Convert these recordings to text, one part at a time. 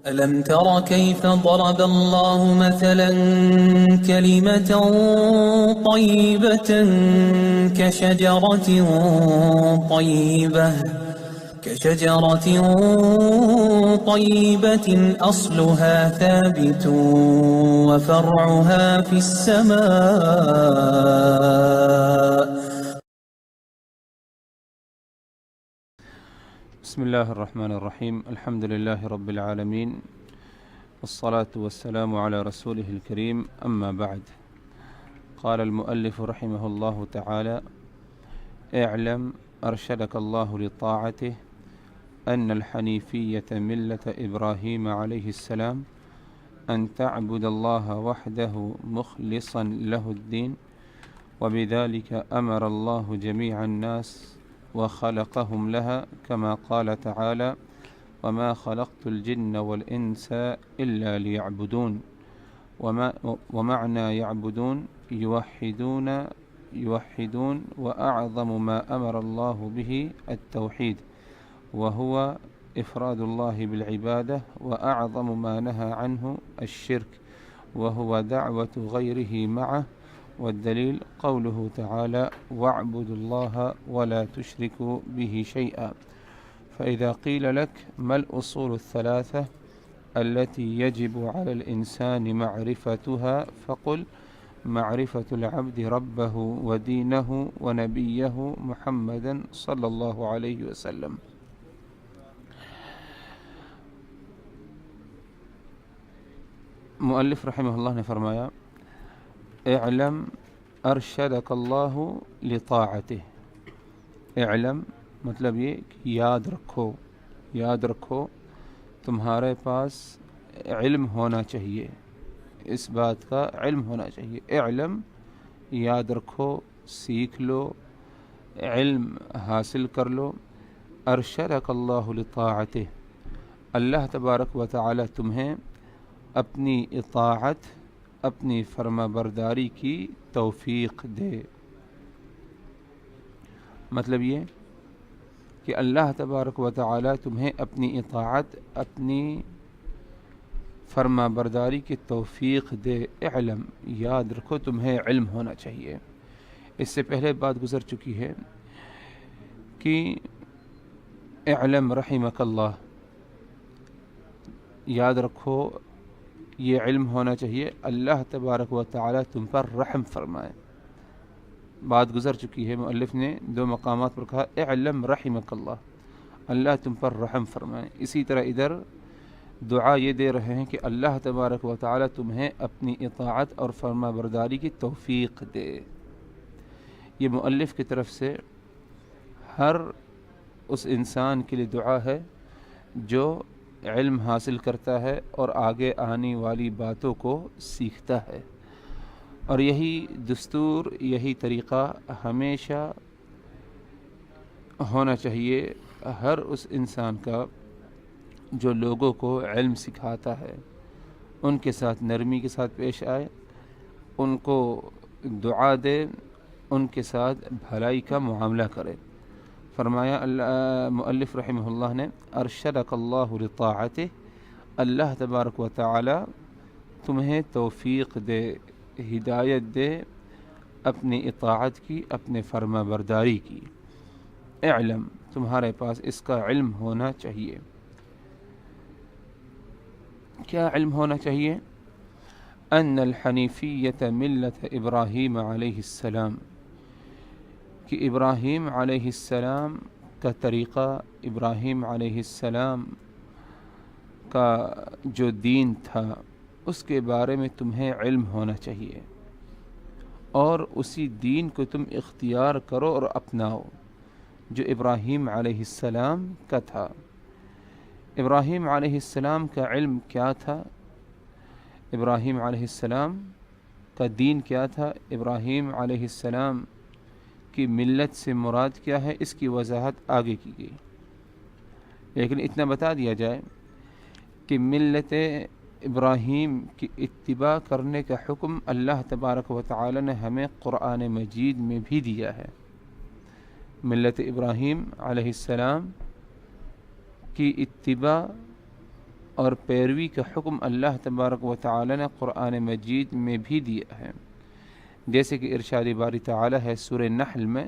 ألم تر كيف ضرب الله مثلا كلمة طيبة كشجرة طيبة أصلها ثابت وفرعها في السماء. بسم الله الرحمن الرحيم. الحمد لله رب العالمين، والصلاة والسلام على رسوله الكريم، أما بعد. قال المؤلف رحمه الله تعالى: اعلم أرشدك الله لطاعته أن الحنيفية ملة إبراهيم عليه السلام أن تعبد الله وحده مخلصا له الدين، وبذلك أمر الله جميع الناس وخلقهم لها، كما قال تعالى: وما خلقت الجن والإنس إلا ليعبدون. ومعنى يعبدون يوحدون، وأعظم ما أمر الله به التوحيد، وهو إفراد الله بالعبادة، وأعظم ما نهى عنه الشرك، وهو دعوة غيره معه. والدليل قوله تعالى: واعبدوا الله ولا تشركوا به شيئا. فإذا قيل لك ما الأصول الثلاثة التي يجب على الإنسان معرفتها، فقل: معرفة العبد ربه ودينه ونبيه محمدا صلى الله عليه وسلم. مؤلف رحمہ اللہ نے فرمایا: اعلم ارشدک اللہ لطاعتہ. اعلم مطلب یہ کہ یاد رکھو تمہارے پاس علم ہونا چاہیے، اس بات کا علم ہونا چاہیے. اعلم یاد رکھو، سیکھ لو، علم حاصل کر لو. ارشدک اللہ لطاعتہ، اللہ تبارک و تعالی تمہیں اپنی اطاعت، اپنی فرما برداری کی توفیق دے. مطلب یہ کہ اللہ تبارک و تعالی تمہیں اپنی اطاعت، اپنی فرما برداری کی توفیق دے. اعلم یاد رکھو، تمہیں علم ہونا چاہیے. اس سے پہلے بات گزر چکی ہے کہ اعلم رحمک اللہ، یاد رکھو یہ علم ہونا چاہیے اللہ تبارک و تعالی تم پر رحم فرمائے. بات گزر چکی ہے، مؤلف نے دو مقامات پر کہا اعلم رحمک اللہ، اللہ تم پر رحم فرمائے. اسی طرح ادھر دعا یہ دے رہے ہیں کہ اللہ تبارک و تعالی تمہیں اپنی اطاعت اور فرما برداری کی توفیق دے. یہ مؤلف کی طرف سے ہر اس انسان کے لیے دعا ہے جو علم حاصل کرتا ہے اور آگے آنے والی باتوں کو سیکھتا ہے. اور یہی دستور، یہی طریقہ ہمیشہ ہونا چاہیے ہر اس انسان کا جو لوگوں کو علم سکھاتا ہے. ان کے ساتھ نرمی کے ساتھ پیش آئے، ان کو دعا دے، ان کے ساتھ بھلائی کا معاملہ کرے. فرمایا مؤلف رحمہ اللہ نے: ارشدک اللہ لطاعتہ، اللہ تبارک و تعالی تمہیں توفیق دے، ہدایت دے اپنی اطاعت کی، اپنے فرما برداری کی. اعلم تمہارے پاس اس کا علم ہونا چاہیے. کیا علم ہونا چاہیے؟ ان الحنیفیۃ ملت ابراہیم علیہ السلام، کہ ابراہیم علیہ السلام کا طریقہ، ابراہیم علیہ السلام کا جو دین تھا اس کے بارے میں تمہیں علم ہونا چاہیے، اور اسی دین کو تم اختیار کرو اور اپناؤ جو ابراہیم علیہ السلام کا تھا. ابراہیم علیہ السلام کا علم کیا تھا؟ ابراہیم علیہ السلام کا دین کیا تھا؟ ابراہیم علیہ السلام کی ملت سے مراد کیا ہے؟ اس کی وضاحت آگے کی گئی، لیکن اتنا بتا دیا جائے کہ ملت ابراہیم کی اتباع کرنے کا حکم اللہ تبارک و تعالی نے ہمیں قرآن مجید میں بھی دیا ہے. ملت ابراہیم علیہ السلام کی اتباع اور پیروی کا حکم اللہ تبارک و تعالی نے قرآن مجید میں بھی دیا ہے، جیسے کہ ارشاد باری تعالی ہے سورہ نحل میں،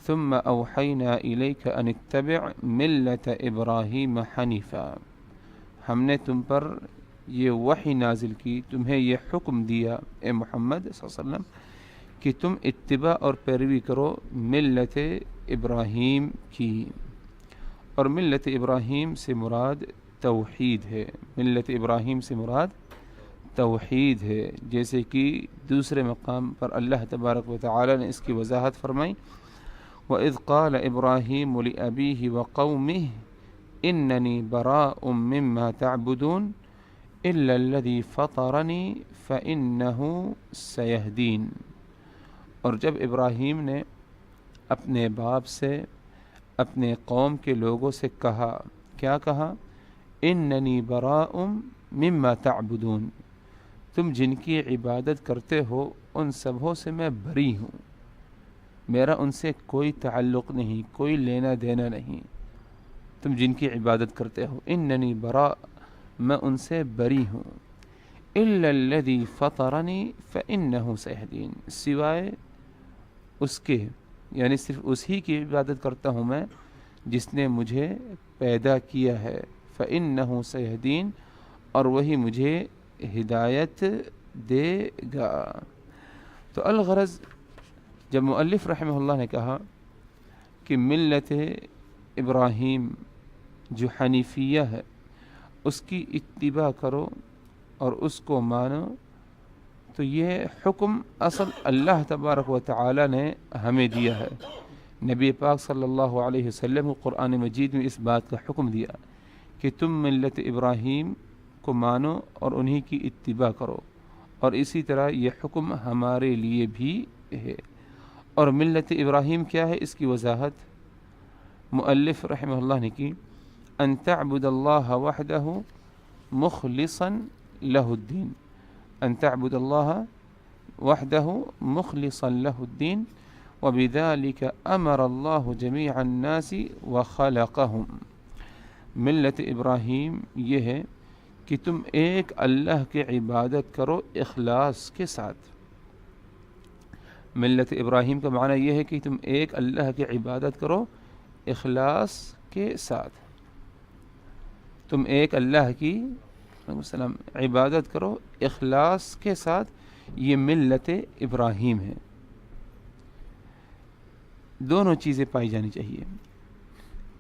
ثم اوحینا الیک ان اتبع ملت ابراہیم حنیفا، ہم نے تم پر یہ وحی نازل کی، تمہیں یہ حکم دیا اے محمد صلی اللہ علیہ وسلم کہ تم اتباع اور پیروی کرو ملت ابراہیم کی، اور ملت ابراہیم سے مراد توحید ہے، ملت ابراہیم سے مراد توحید ہے، جیسے کہ دوسرے مقام پر اللہ تبارک و تعالی نے اس کی وضاحت فرمائی، وَإِذْ قَالَ إِبْرَاهِيمُ لِأَبِيهِ وَقَوْمِهِ إِنَّنِي بَرَاءٌ مِّمَّا تَعْبُدُونَ إِلَّا الَّذِي فَطَرَنِي فَإِنَّهُ سَيَهْدِينِ، اور جب ابراہیم نے اپنے باپ سے اپنے قوم کے لوگوں سے کہا، کیا کہا؟ اننی براء مما تعبدون، تم جن کی عبادت کرتے ہو ان سبوں سے میں بری ہوں، میرا ان سے کوئی تعلق نہیں، کوئی لینا دینا نہیں، تم جن کی عبادت کرتے ہو، اننی براء، میں ان سے بری ہوں، الا الذی فطرنی فانہ سیہدین، سوائے اس کے، یعنی صرف اسی کی عبادت کرتا ہوں میں جس نے مجھے پیدا کیا ہے، فإنہ سیہدین، اور وہی مجھے ہدایت دے گا۔ تو الغرض جب مؤلف رحمہ اللہ نے کہا کہ ملت ابراہیم جو حنیفیہ ہے اس کی اتباع کرو اور اس کو مانو، تو یہ حکم اصل اللہ تبارک و تعالی نے ہمیں دیا ہے، نبی پاک صلی اللہ علیہ وسلم کو قرآن مجید میں اس بات کا حکم دیا کہ تم ملت ابراہیم کو مانو اور انہی کی اتباع کرو، اور اسی طرح یہ حکم ہمارے لیے بھی ہے۔ اور ملت ابراہیم کیا ہے، اس کی وضاحت مؤلف رحمہ اللہ نے کی، ان تعبد اللہ وحدہ مخلصا لہ الدین، ان تعبد اللہ وحدہ مخلصا لہ الدین وبذلک امر اللہ جمیع الناس وخلقہم۔ ملت ابراہیم یہ ہے کہ تم ایک اللہ کی عبادت کرو اخلاص کے ساتھ۔ ملت ابراہیم کا معنی یہ ہے کہ تم ایک اللہ کی عبادت کرو اخلاص کے ساتھ، تم ایک اللہ کی عبادت کرو اخلاص کے ساتھ، یہ ملت ابراہیم ہے۔ دونوں چیزیں پائی جانی چاہیے،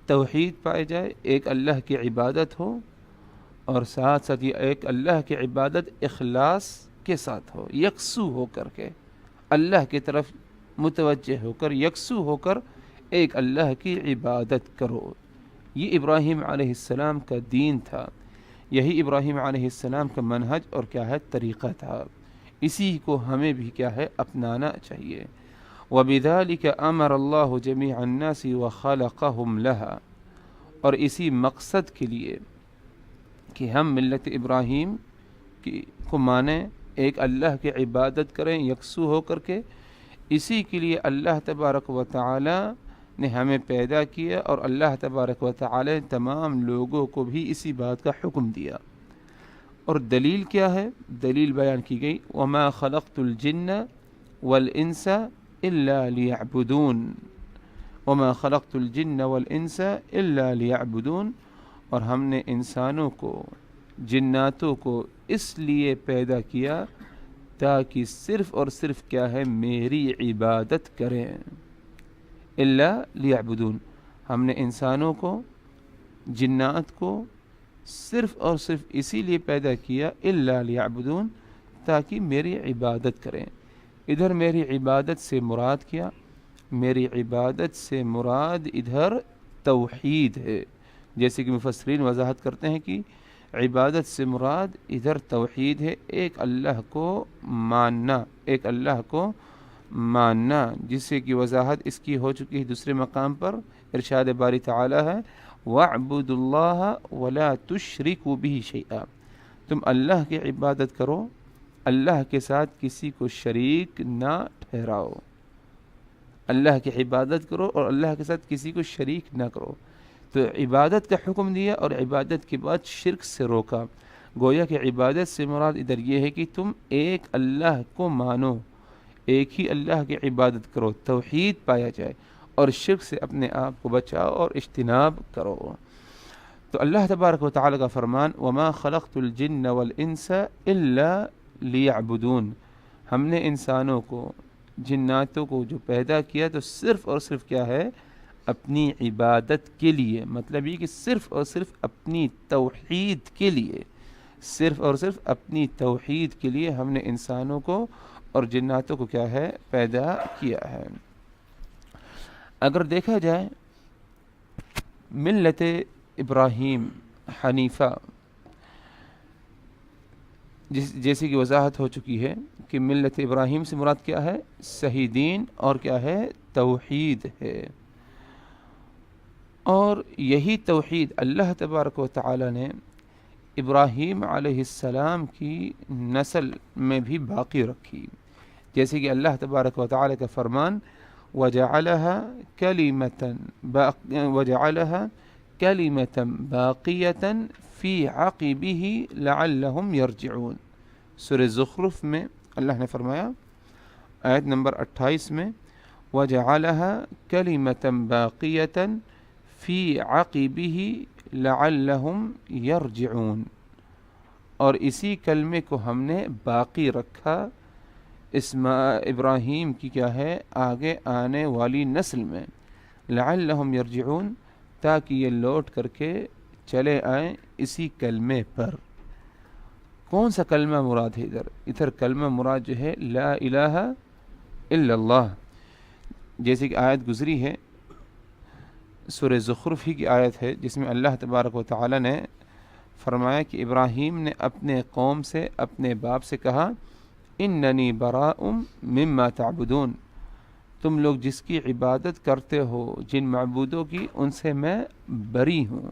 توحید پائے جائے، ایک اللہ کی عبادت ہو، اور ساتھ ساتھ یہ ایک اللہ کی عبادت اخلاص کے ساتھ ہو، یکسو ہو کر کے، اللہ کی طرف متوجہ ہو کر، یکسو ہو کر ایک اللہ کی عبادت کرو۔ یہ ابراہیم علیہ السلام کا دین تھا، یہی ابراہیم علیہ السلام کا منہج اور کیا ہے، طریقہ تھا، اسی کو ہمیں بھی کیا ہے، اپنانا چاہیے۔ وَبِذَلِكَ أَمَرَ اللَّهُ جَمِيعَ النَّاسِ وَخَلَقَهُمْ لَهَا، اور اسی مقصد کے لیے کہ ہم ملت ابراہیم کو مانیں، ایک اللہ کی عبادت کریں یکسو ہو کر کے، اسی کے لیے اللہ تبارک و تعالی نے ہمیں پیدا کیا، اور اللہ تبارک و تعالی نے تمام لوگوں کو بھی اسی بات کا حکم دیا۔ اور دلیل کیا ہے؟ دلیل بیان کی گئی، وَمَا خَلَقْتُ الْجِنَّ وَالْإِنسَ إِلَّا لِيَعْبُدُونَ، وَمَا خَلَقْتُ الْجِنَّ وَالْإِنسَ إِلَّا لِيَعْبُدُونَ، اور ہم نے انسانوں کو، جناتوں کو اس لیے پیدا کیا تاکہ صرف اور صرف کیا ہے، میری عبادت کریں۔ الا لیعبدون، ہم نے انسانوں کو، جنات کو صرف اور صرف اسی لیے پیدا کیا، الا لیعبدون، تاکہ میری عبادت کریں۔ ادھر میری عبادت سے مراد کیا؟ میری عبادت سے مراد ادھر توحید ہے، جیسے کہ مفسرین وضاحت کرتے ہیں کہ عبادت سے مراد ادھر توحید ہے، ایک اللہ کو ماننا، ایک اللہ کو ماننا، جس سے کہ وضاحت اس کی ہو چکی ہے دوسرے مقام پر، ارشاد باری تعالی ہے وَاعْبُدُوا اللَّهَ وَلَا تُشْرِكُوا بِهِ شَيْئًا، تم اللہ کی عبادت کرو، اللہ کے ساتھ کسی کو شریک نہ ٹھہراؤ، اللہ کی عبادت کرو اور اللہ کے ساتھ کسی کو شریک نہ کرو۔ تو عبادت کا حکم دیا اور عبادت کے بعد شرک سے روکا. گویا کہ عبادت سے مراد ادھر یہ ہے کہ تم ایک اللہ کو مانو، ایک ہی اللہ کی عبادت کرو، توحید پایا جائے، اور شرک سے اپنے آپ کو بچاؤ اور اجتناب کرو. تو اللہ تبارک و تعالیٰ کا فرمان وما خلقت الجن والانس الا لیعبدون، ہم نے انسانوں کو جناتوں کو جو پیدا کیا تو صرف اور صرف کیا ہے؟ اپنی عبادت کے لیے. مطلب یہ کہ صرف اور صرف اپنی توحید کے لیے، صرف اور صرف اپنی توحید کے لیے ہم نے انسانوں کو اور جناتوں کو کیا ہے؟ پیدا کیا ہے. اگر دیکھا جائے ملت ابراہیم حنیفہ، جیسے کہ وضاحت ہو چکی ہے کہ ملت ابراہیم سے مراد کیا ہے؟ صحیح دین اور کیا ہے؟ توحید ہے. اور یہی توحید اللہ تبارک و تعالی نے ابراہیم علیہ السلام کی نسل میں بھی باقی رکھی، جیسے کہ اللہ تبارک و تعالی کا فرمان وَجَعَلَهَا كَلِمَةً بَاقِيَةً فِي عَقِبِهِ لَعَلَّهُمْ يَرْجِعُونَ. سورہ زخرف میں اللہ نے فرمایا آیت نمبر 28 میں وَجَعَلَهَا كَلِمَةً بَاقِيَةً فِي عَقِبِهِ لَعَلَّهُمْ يَرْجِعُونَ، اور اسی کلمے کو ہم نے باقی رکھا ابراہیم کی کیا ہے؟ آگے آنے والی نسل میں. لعلہم یرجعون، تاکہ یہ لوٹ کر کے چلے آئیں اسی کلمے پر. کون سا کلمہ مراد ہے ادھر کلمہ مراد جو ہے لا الہ الا اللہ، جیسے کہ آیت گزری ہے سورہ زخرف ہی کی آیت ہے جس میں اللہ تبارک و تعالی نے فرمایا کہ ابراہیم نے اپنے قوم سے، اپنے باپ سے کہا اننی براء مما تعبدون، تم لوگ جس کی عبادت کرتے ہو، جن معبودوں کی، ان سے میں بری ہوں.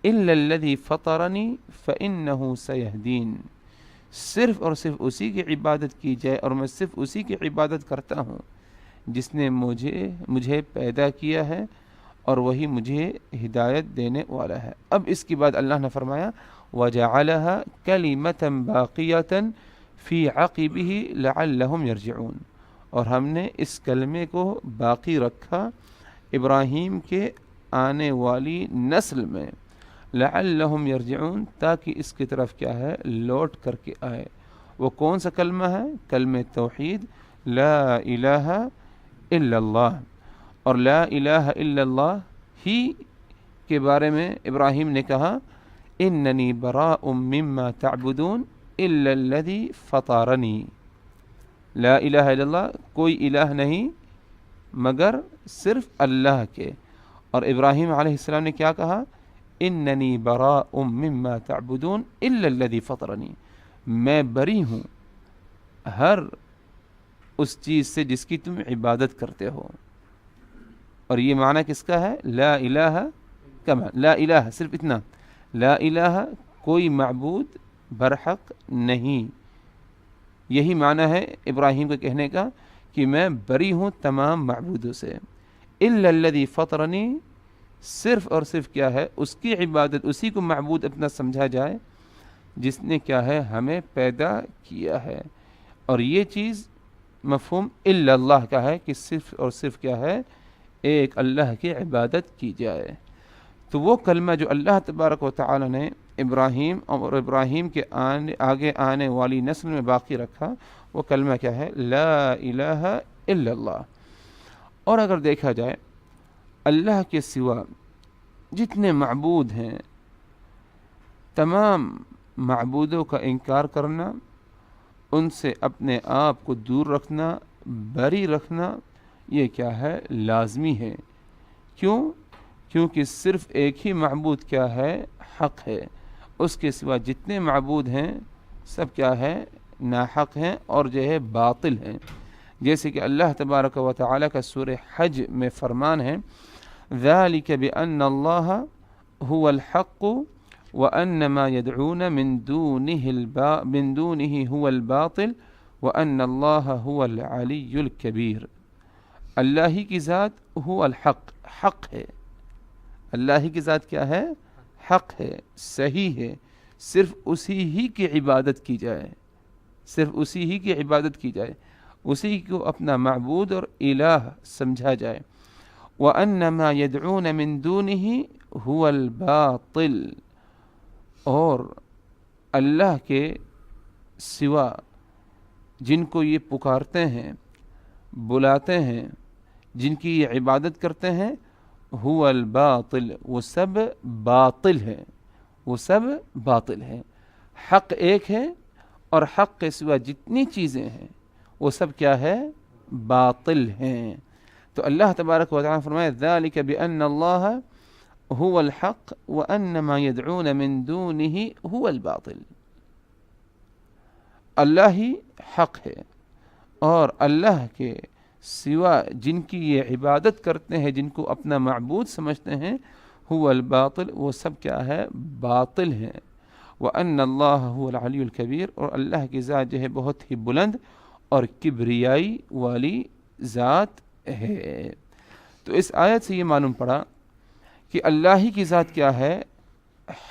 الا الذی فطرنی فانہ سیہدین، صرف اور صرف اسی کی عبادت کی جائے اور میں صرف اسی کی عبادت کرتا ہوں جس نے مجھے پیدا کیا ہے اور وہی مجھے ہدایت دینے والا ہے. اب اس کے بعد اللہ نے فرمایا وَجَعَلَهَا كَلِمَةً بَاقِيَةً فِي عَقِبِهِ لَعَلَّهُمْ يَرْجِعُونَ، اور ہم نے اس کلمے کو باقی رکھا ابراہیم کے آنے والی نسل میں، لَعَلَّهُمْ يَرْجِعُونَ، تاکہ اس کی طرف کیا ہے؟ لوٹ کر کے آئے. وہ کون سا کلمہ ہے؟ کلمہ توحید، لا الہ الا اللہ. اور لا الہ الا اللہ ہی کے بارے میں ابراہیم نے کہا اننی براء مما تعبدون الا الذی فطرنی، لا الہ الا اللہ، کوئی الہ نہیں مگر صرف اللہ کے. اور ابراہیم علیہ السلام نے کیا کہا؟ اننی براء مما تعبدون الا الذی فطرنی، میں بری ہوں ہر اس چیز سے جس کی تم عبادت کرتے ہو. اور یہ معنی کس کا ہے؟ لا الہ کما، لا الہ صرف اتنا، لا الہ کوئی معبود برحق نہیں. یہی معنی ہے ابراہیم کے کہنے کا کہ میں بری ہوں تمام معبودوں سے. الا الذی فطرنی، صرف اور صرف کیا ہے؟ اس کی عبادت، اسی کو معبود اپنا سمجھا جائے جس نے کیا ہے؟ ہمیں پیدا کیا ہے. اور یہ چیز مفہوم الا اللہ کا ہے کہ صرف اور صرف کیا ہے؟ ایک اللہ کی عبادت کی جائے. تو وہ کلمہ جو اللہ تبارک و تعالی نے ابراہیم اور ابراہیم کے آگے آنے والی نسل میں باقی رکھا، وہ کلمہ کیا ہے؟ لا الہ الا اللہ. اور اگر دیکھا جائے اللہ کے سوا جتنے معبود ہیں، تمام معبودوں کا انکار کرنا، ان سے اپنے آپ کو دور رکھنا، بری رکھنا، یہ کیا ہے؟ لازمی ہے. کیوں؟ کیونکہ صرف ایک ہی معبود کیا ہے؟ حق ہے. اس کے سوا جتنے معبود ہیں سب کیا ہے؟ ناحق ہیں اور جو ہے باطل ہیں. جیسے کہ اللہ تبارک و تعالی کا سورہ حج میں فرمان ہے ذَلِكَ بِأَنَّ اللَّهَ هُوَ الْحَقُّ وَأَنَّ مَا يَدْعُونَ مِن دُونِهِ هُوَ الْبَاطِلُ وَأَنَّ اللَّهَ هُوَ الْعَلِيُّ الْكَبِيرُ. اللہ ہی کی ذات هو الحق، حق ہے، اللہ ہی کی ذات کیا ہے؟ حق ہے، صحیح ہے، صرف اسی ہی کی عبادت کی جائے، صرف اسی ہی کی عبادت کی جائے، اسی کو اپنا معبود اور الہ سمجھا جائے۔ وَأَنَّ مَا يَدْعُونَ مِن دُونِهِ هُوَ الْبَاطِلُ، اور اللہ کے سوا جن کو یہ پکارتے ہیں، بلاتے ہیں، جن کی یہ عبادت کرتے ہیں، هو الباطل، وہ سب باطل ہے، وہ سب باطل ہے۔ حق ایک ہے، اور حق کے سوا جتنی چیزیں ہیں وہ سب کیا ہے؟ باطل ہیں۔ تو اللہ تبارک و تعالیٰ فرمائے ذَلِكَ بِأَنَّ اللَّهَ هُوَ الْحَقُّ وَأَنَّ مَا يَدْعُونَ مِن دُونِهِ هُوَ الْبَاطِلُ، اللہ ہی حق ہے، اور اللہ کے سوا جن کی یہ عبادت کرتے ہیں، جن کو اپنا معبود سمجھتے ہیں، هو الباطل، وہ سب کیا ہے؟ باطل ہیں۔ وَأَنَّ اللَّهَ هُوَ الْعَلِيُّ الْكَبِيرُ، اور اللہ کی ذات جو ہے بہت ہی بلند اور کبریائی والی ذات ہے۔ تو اس آیت سے یہ معلوم پڑا کہ اللہ ہی کی ذات کیا ہے؟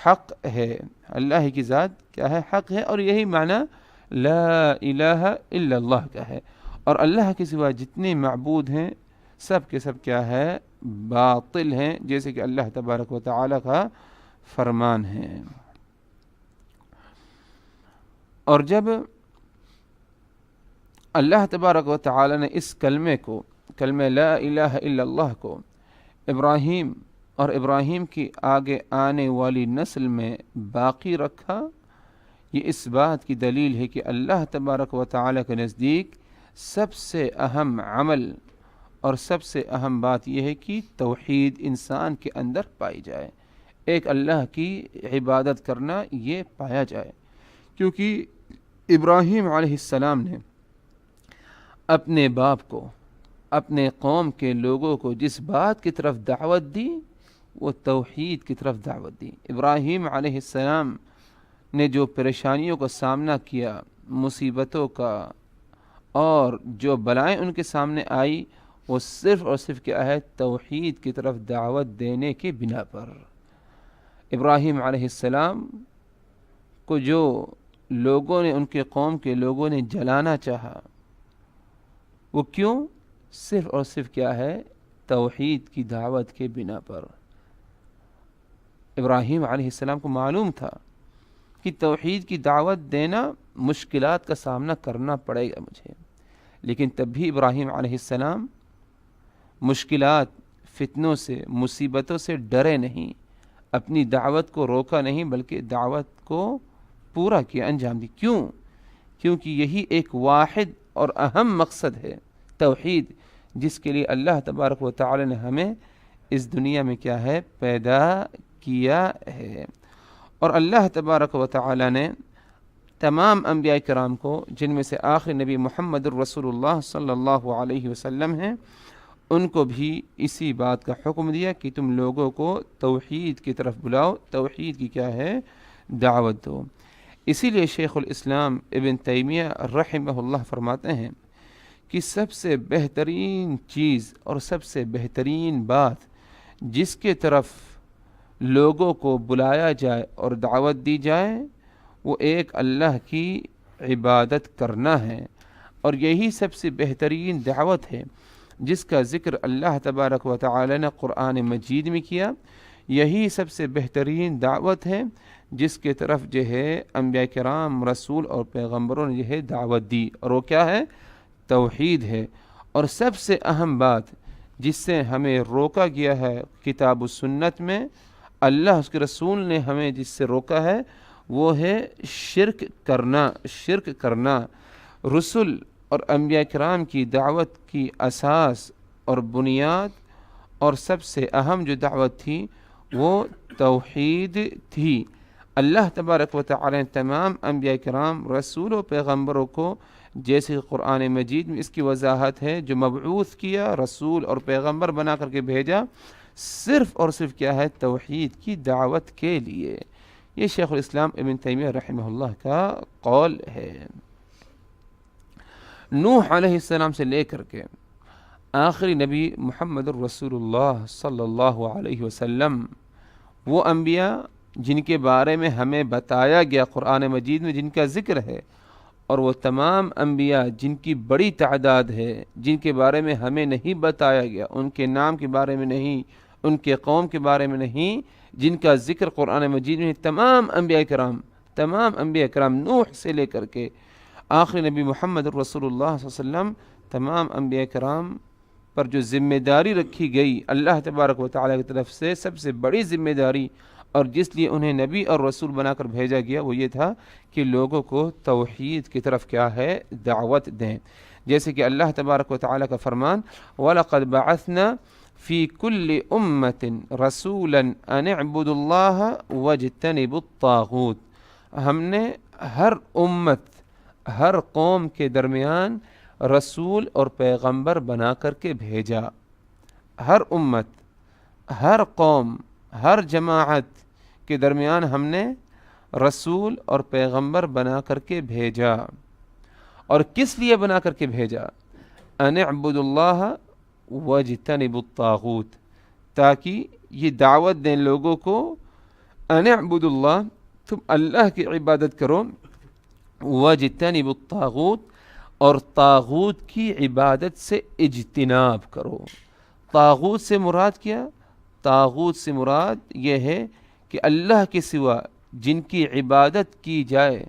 حق ہے۔ اللہ ہی کی ذات کیا ہے؟ حق ہے، اور یہی معنی لا الہ الا اللہ کا ہے۔ اور اللہ کے سوا جتنے معبود ہیں سب کے سب کیا ہے؟ باطل ہیں، جیسے کہ اللہ تبارک و تعالی کا فرمان ہے۔ اور جب اللہ تبارک و تعالی نے اس کلمے کو، کلمہ لا الہ الا اللہ کو ابراہیم اور ابراہیم کی آگے آنے والی نسل میں باقی رکھا، یہ اس بات کی دلیل ہے کہ اللہ تبارک و تعالی کے نزدیک سب سے اہم عمل اور سب سے اہم بات یہ ہے کہ توحید انسان کے اندر پائی جائے، ایک اللہ کی عبادت کرنا یہ پایا جائے۔ کیونکہ ابراہیم علیہ السلام نے اپنے باپ کو، اپنے قوم کے لوگوں کو جس بات کی طرف دعوت دی وہ توحید کی طرف دعوت دی۔ ابراہیم علیہ السلام نے جو پریشانیوں کا سامنا کیا، مصیبتوں کا، اور جو بلائیں ان کے سامنے آئی، وہ صرف اور صرف کیا ہے؟ توحید کی طرف دعوت دینے کے بنا پر۔ ابراہیم علیہ السلام کو جو لوگوں نے، ان کے قوم کے لوگوں نے جلانا چاہا، وہ کیوں؟ صرف اور صرف کیا ہے؟ توحید کی دعوت کے بنا پر۔ ابراہیم علیہ السلام کو معلوم تھا کہ توحید کی دعوت دینا مشکلات کا سامنا کرنا پڑے گا مجھے، لیکن تب بھی ابراہیم علیہ السلام مشکلات، فتنوں سے، مصیبتوں سے ڈرے نہیں، اپنی دعوت کو روکا نہیں، بلکہ دعوت کو پورا کیا، انجام دی۔ کیوں؟ کیونکہ یہی ایک واحد اور اہم مقصد ہے، توحید، جس کے لیے اللہ تبارک و تعالی نے ہمیں اس دنیا میں کیا ہے؟ پیدا کیا ہے۔ اور اللہ تبارک و تعالی نے تمام انبیاء کرام کو، جن میں سے آخری نبی محمد الرسول اللہ صلی اللہ علیہ وسلم ہیں، ان کو بھی اسی بات کا حکم دیا کہ تم لوگوں کو توحید کی طرف بلاؤ، توحید کی کیا ہے؟ دعوت دو۔ اسی لیے شیخ الاسلام ابن تیمیہ رحمہ اللہ فرماتے ہیں کہ سب سے بہترین چیز اور سب سے بہترین بات جس کے طرف لوگوں کو بلایا جائے اور دعوت دی جائے، وہ ایک اللہ کی عبادت کرنا ہے، اور یہی سب سے بہترین دعوت ہے جس کا ذکر اللہ تبارک و تعالی نے قرآن مجید میں کیا۔ یہی سب سے بہترین دعوت ہے جس کے طرف جو ہے انبیاء کرام، رسول اور پیغمبروں نے جو ہے دعوت دی، اور وہ کیا ہے؟ توحید ہے۔ اور سب سے اہم بات جس سے ہمیں روکا گیا ہے کتاب و سنت میں، اللہ اس کے رسول نے ہمیں جس سے روکا ہے، وہ ہے شرک کرنا۔ شرک کرنا رسل اور انبیاء کرام کی دعوت کی اساس اور بنیاد اور سب سے اہم جو دعوت تھی وہ توحید تھی۔ اللہ تبارک و تعالی نے تمام انبیاء کرام، رسول و پیغمبروں کو، جیسے قرآن مجید میں اس کی وضاحت ہے، جو مبعوث کیا، رسول اور پیغمبر بنا کر کے بھیجا، صرف اور صرف کیا ہے؟ توحید کی دعوت کے لیے۔ یہ شیخ الاسلام ابن تیمیہ رحمہ اللہ کا قول ہے۔ نوح علیہ السلام سے لے کر کے آخری نبی محمد الرسول اللہ صلی اللہ علیہ وسلم وہ انبیاء جن کے بارے میں ہمیں بتایا گیا قرآن مجید میں، جن کا ذکر ہے، اور وہ تمام انبیاء جن کی بڑی تعداد ہے، جن کے بارے میں ہمیں نہیں بتایا گیا، ان کے نام کے بارے میں نہیں، ان کے قوم کے بارے میں نہیں، جن کا ذکر قرآن مجید میں، تمام انبیاء کرام نوح سے لے کر کے آخری نبی محمد الرسول اللہ صلی اللہ علیہ وسلم، تمام انبیاء کرام پر جو ذمہ داری رکھی گئی اللہ تبارک و تعالیٰ کی طرف سے، سب سے بڑی ذمہ داری، اور جس لیے انہیں نبی اور رسول بنا کر بھیجا گیا، وہ یہ تھا کہ لوگوں کو توحید کی طرف کیا ہے، دعوت دیں. جیسے کہ اللہ تبارک و تعالیٰ کا فرمان، وَلَقَدْ بَعَثْنَا فِي كُلِّ أُمَّةٍ رَسُولًا أَنِ اعْبُدُوا اللَّهَ وَاجْتَنِبُوا الطَّاغُوتَ، ہم نے ہر امت، ہر قوم کے درمیان رسول اور پیغمبر بنا کر کے بھیجا. ہر امت، ہر قوم، ہر جماعت کے درمیان ہم نے رسول اور پیغمبر بنا کر کے بھیجا. اور کس لیے بنا کر کے بھیجا؟ ان اعبدوا اللہ واجتنبوا الطاغوت، تاکہ یہ دعوت دیں لوگوں کو، ان اعبدوا اللہ، تم اللہ کی عبادت کرو، واجتنبوا الطاغوت، اور طاغوت کی عبادت سے اجتناب کرو. طاغوت سے مراد کیا؟ طاغوت سے مراد یہ ہے کہ اللہ کے سوا جن کی عبادت کی جائے،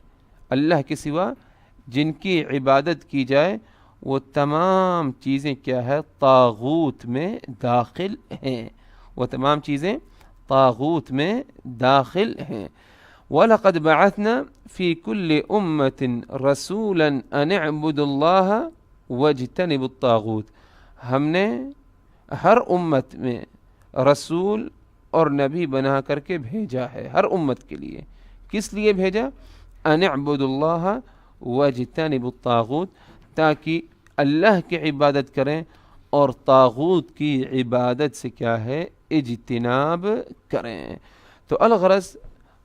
اللہ کے سوا جن کی عبادت کی جائے، وہ تمام چیزیں کیا ہے، طاغوت میں داخل ہیں. وہ تمام چیزیں طاغوت میں داخل ہیں. وَلَقَدْ بَعَثْنَا فِي كُلِّ أُمَّةٍ رَسُولًا أَنِ اعْبُدُوا اللَّهَ وَاجْتَنِبُوا الطَّاغُوتَ، ہم نے ہر امت میں رسول اور نبی بنا کر کے بھیجا ہے، ہر امت کے لیے. کس لیے بھیجا؟ ان اعبدوا اللہ واجتنبوا الطاغوت، تاکہ اللہ کی عبادت کریں اور طاغوت کی عبادت سے کیا ہے، اجتناب کریں. تو الغرض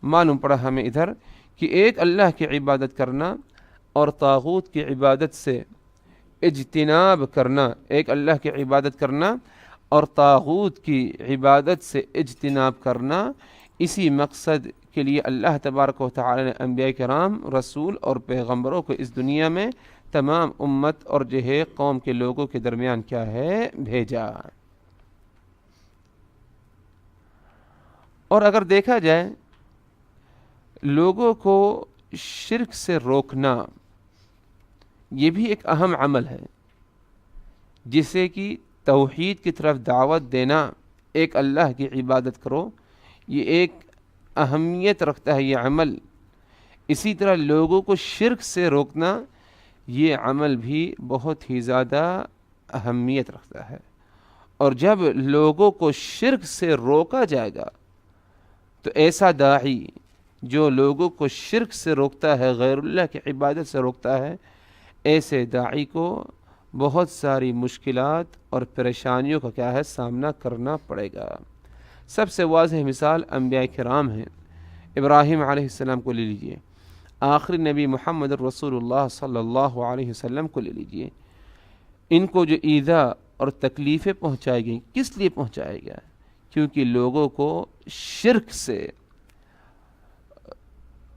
معلوم پڑا ہمیں ادھر کہ ایک اللہ کی عبادت کرنا اور طاغوت کی عبادت سے اجتناب کرنا، ایک اللہ کی عبادت کرنا اور طاغوت کی عبادت سے اجتناب کرنا، اسی مقصد کے لیے اللہ تبارک و تعالی نے انبیاء کرام، رسول اور پیغمبروں کو اس دنیا میں تمام امت اور جو ہے قوم کے لوگوں کے درمیان کیا ہے، بھیجا. اور اگر دیکھا جائے لوگوں کو شرک سے روکنا، یہ بھی ایک اہم عمل ہے، جسے کہ توحید کی طرف دعوت دینا، ایک اللہ کی عبادت کرو، یہ ایک اہمیت رکھتا ہے یہ عمل. اسی طرح لوگوں کو شرک سے روکنا، یہ عمل بھی بہت ہی زیادہ اہمیت رکھتا ہے. اور جب لوگوں کو شرک سے روکا جائے گا تو ایسا داعی جو لوگوں کو شرک سے روکتا ہے، غیر اللہ کی عبادت سے روکتا ہے، ایسے داعی کو بہت ساری مشکلات اور پریشانیوں کا کیا ہے، سامنا کرنا پڑے گا. سب سے واضح مثال انبیاء کرام ہیں. ابراہیم علیہ السلام کو لے لیجئے، آخری نبی محمد الرسول اللہ صلی اللہ علیہ وسلم کو لے لیجئے. ان کو جو ایذا اور تکلیفیں پہنچائی گئیں، کس لیے پہنچایا گیا؟ کیونکہ لوگوں کو شرک سے،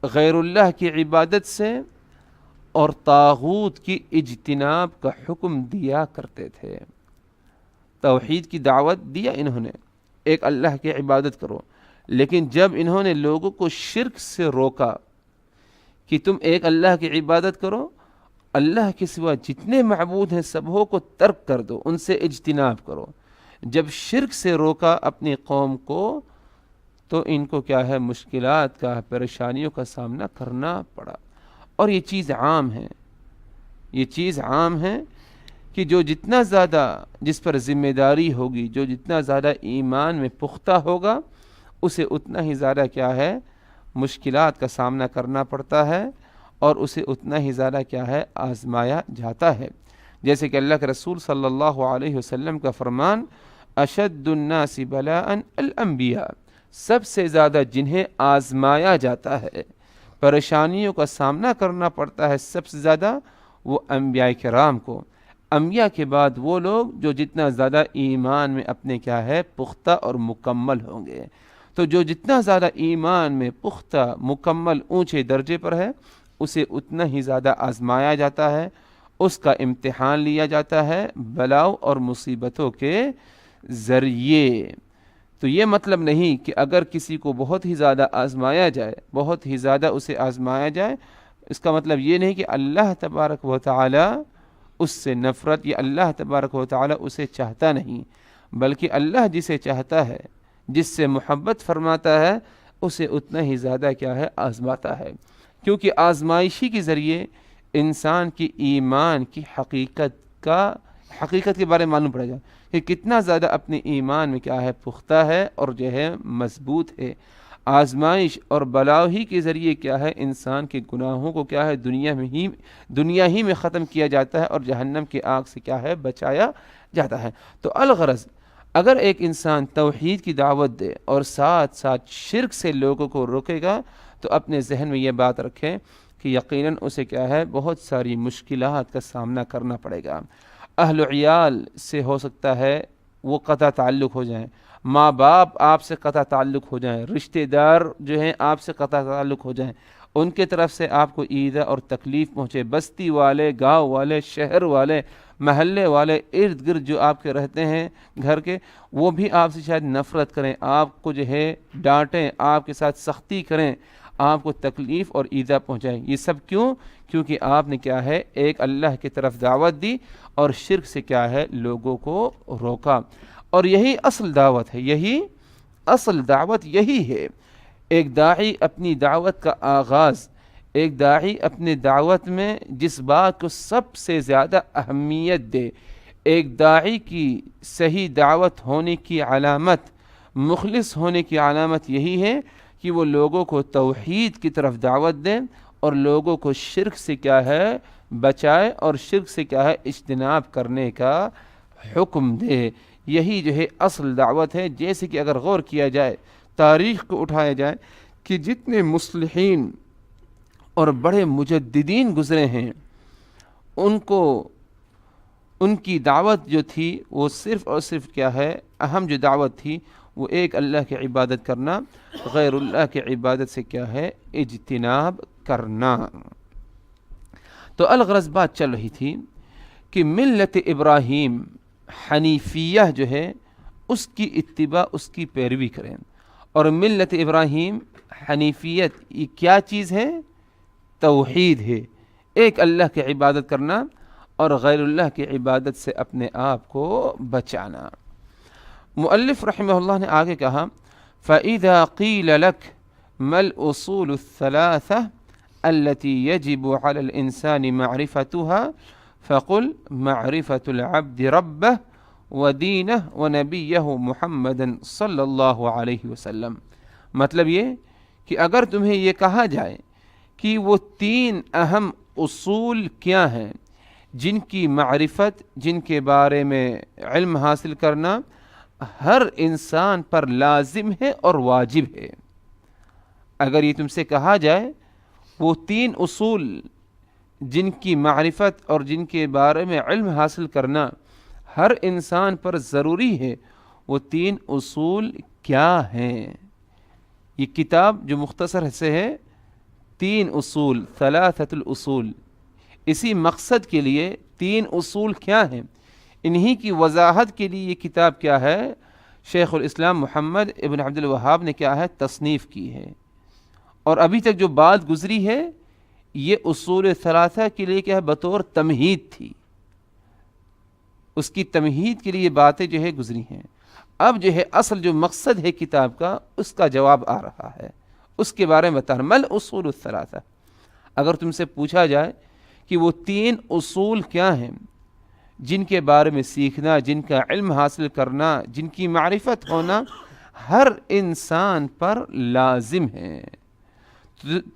غیر اللہ کی عبادت سے اور طاغوت کی اجتناب کا حکم دیا کرتے تھے. توحید کی دعوت دیا انہوں نے، ایک اللہ کی عبادت کرو، لیکن جب انہوں نے لوگوں کو شرک سے روکا کہ تم ایک اللہ کی عبادت کرو، اللہ کے سوا جتنے معبود ہیں سبوں کو ترک کر دو، ان سے اجتناب کرو، جب شرک سے روکا اپنی قوم کو، تو ان کو کیا ہے، مشکلات کا، پریشانیوں کا سامنا کرنا پڑا. اور یہ چیز عام ہے، یہ چیز عام ہے کہ جو جتنا زیادہ جس پر ذمہ داری ہوگی، جو جتنا زیادہ ایمان میں پختہ ہوگا، اسے اتنا ہی زیادہ کیا ہے، مشکلات کا سامنا کرنا پڑتا ہے، اور اسے اتنا ہی زیادہ کیا ہے، آزمایا جاتا ہے. جیسے کہ اللہ کے رسول صلی اللہ علیہ وسلم کا فرمان، اشد الناس بلاء الانبیاء، سب سے زیادہ جنہیں آزمایا جاتا ہے، پریشانیوں کا سامنا کرنا پڑتا ہے سب سے زیادہ، وہ انبیاء کرام کو. انبیاء کے بعد وہ لوگ جو جتنا زیادہ ایمان میں اپنے کیا ہے پختہ اور مکمل ہوں گے. تو جو جتنا زیادہ ایمان میں پختہ مکمل اونچے درجے پر ہے اسے اتنا ہی زیادہ آزمایا جاتا ہے، اس کا امتحان لیا جاتا ہے بلاؤ اور مصیبتوں کے ذریعے. تو یہ مطلب نہیں کہ اگر کسی کو بہت ہی زیادہ آزمایا جائے، بہت ہی زیادہ اسے آزمایا جائے، اس کا مطلب یہ نہیں کہ اللہ تبارک و تعالی اس سے نفرت یا اللہ تبارک و تعالی اسے چاہتا نہیں، بلکہ اللہ جسے چاہتا ہے، جس سے محبت فرماتا ہے، اسے اتنا ہی زیادہ کیا ہے آزماتا ہے. کیونکہ آزمائشی کے ذریعے انسان کی ایمان کی حقیقت کے بارے میں معلوم پڑے گا کہ کتنا زیادہ اپنے ایمان میں کیا ہے پختہ ہے اور جو ہے مضبوط ہے. آزمائش اور بلاؤ ہی کے ذریعے کیا ہے انسان کے گناہوں کو کیا ہے دنیا ہی میں ختم کیا جاتا ہے اور جہنم کی آگ سے کیا ہے بچایا جاتا ہے. تو الغرض اگر ایک انسان توحید کی دعوت دے اور ساتھ ساتھ شرک سے لوگوں کو روکے گا تو اپنے ذہن میں یہ بات رکھیں کہ یقیناً اسے کیا ہے بہت ساری مشکلات کا سامنا کرنا پڑے گا. اہل و عیال سے ہو سکتا ہے وہ قطع تعلق ہو جائیں، ماں باپ آپ سے قطع تعلق ہو جائیں، رشتہ دار جو ہیں آپ سے قطع تعلق ہو جائیں، ان کے طرف سے آپ کو ایذا اور تکلیف پہنچے، بستی والے، گاؤں والے، شہر والے، محلے والے، ارد گرد جو آپ کے رہتے ہیں گھر کے، وہ بھی آپ سے شاید نفرت کریں، آپ کو جو ہے ڈانٹیں، آپ کے ساتھ سختی کریں، آپ کو تکلیف اور ایذا پہنچائیں. یہ سب کیوں؟ کیونکہ آپ نے کیا ہے ایک اللہ کی طرف دعوت دی اور شرک سے کیا ہے لوگوں کو روکا. اور یہی اصل دعوت ہے، یہی اصل دعوت یہی ہے. ایک داعی اپنی دعوت کا آغاز، ایک داعی اپنے دعوت میں جس بات کو سب سے زیادہ اہمیت دے، ایک داعی کی صحیح دعوت ہونے کی علامت، مخلص ہونے کی علامت یہی ہے کہ وہ لوگوں کو توحید کی طرف دعوت دیں اور لوگوں کو شرک سے کیا ہے بچائے اور شرک سے کیا ہے اجتناب کرنے کا حکم دے. یہی جو ہے اصل دعوت ہے. جیسے کہ اگر غور کیا جائے، تاریخ کو اٹھایا جائے کہ جتنے مصلحین اور بڑے مجددین گزرے ہیں، ان کی دعوت جو تھی وہ صرف اور صرف کیا ہے اہم جو دعوت تھی وہ ایک اللہ کی عبادت کرنا، غیر اللہ کی عبادت سے کیا ہے اجتناب کرنا. تو الغرض بات چل رہی تھی کہ ملت ابراہیم حنیفیہ جو ہے اس کی اتباع، اس کی پیروی کریں. اور ملت ابراہیم حنیفیت یہ کیا چیز ہے؟ توحید ہے، ایک اللہ کی عبادت کرنا اور غیر اللہ کی عبادت سے اپنے آپ کو بچانا. مؤلف رحمہ اللہ نے آگے کہا فَإِذَا قِيلَ لَكَ مَا الْأُصُولُ الثَّلَاثَةُ الَّتِي يَجِبُ عَلَى الْإِنسَانِ مَعْرِفَتُهَا فَقُلْ مَعْرِفَةُ الْعَبْدِ رَبَّهُ وَدِينَهُ وَنَبِيَّهُ مُحَمَّدًا صلی اللہ علیہ وسلم. مطلب یہ کہ اگر تمہیں یہ کہا جائے کہ وہ تین اہم اصول کیا ہیں جن کی معرفت، جن کے بارے میں علم حاصل کرنا ہر انسان پر لازم ہے اور واجب ہے، اگر یہ تم سے کہا جائے وہ تین اصول جن کی معرفت اور جن کے بارے میں علم حاصل کرنا ہر انسان پر ضروری ہے، وہ تین اصول کیا ہیں؟ یہ کتاب جو مختصر سے ہے تین اصول، ثلاثۃ الاصول، اسی مقصد کے لیے تین اصول کیا ہیں انہی کی وضاحت کے لیے یہ کتاب کیا ہے شیخ الاسلام محمد ابن عبد الوہاب نے کیا ہے تصنیف کی ہے. اور ابھی تک جو بات گزری ہے یہ اصول ثلاثہ کے لیے کیا ہے بطور تمہید تھی، اس کی تمہید کے لیے باتیں جو ہے گزری ہیں. اب جو ہے اصل جو مقصد ہے کتاب کا اس کا جواب آ رہا ہے، اس کے بارے میں بتانا. مل اصول الثلاثہ، اگر تم سے پوچھا جائے کہ وہ تین اصول کیا ہیں جن کے بارے میں سیکھنا، جن کا علم حاصل کرنا، جن کی معرفت ہونا ہر انسان پر لازم ہے،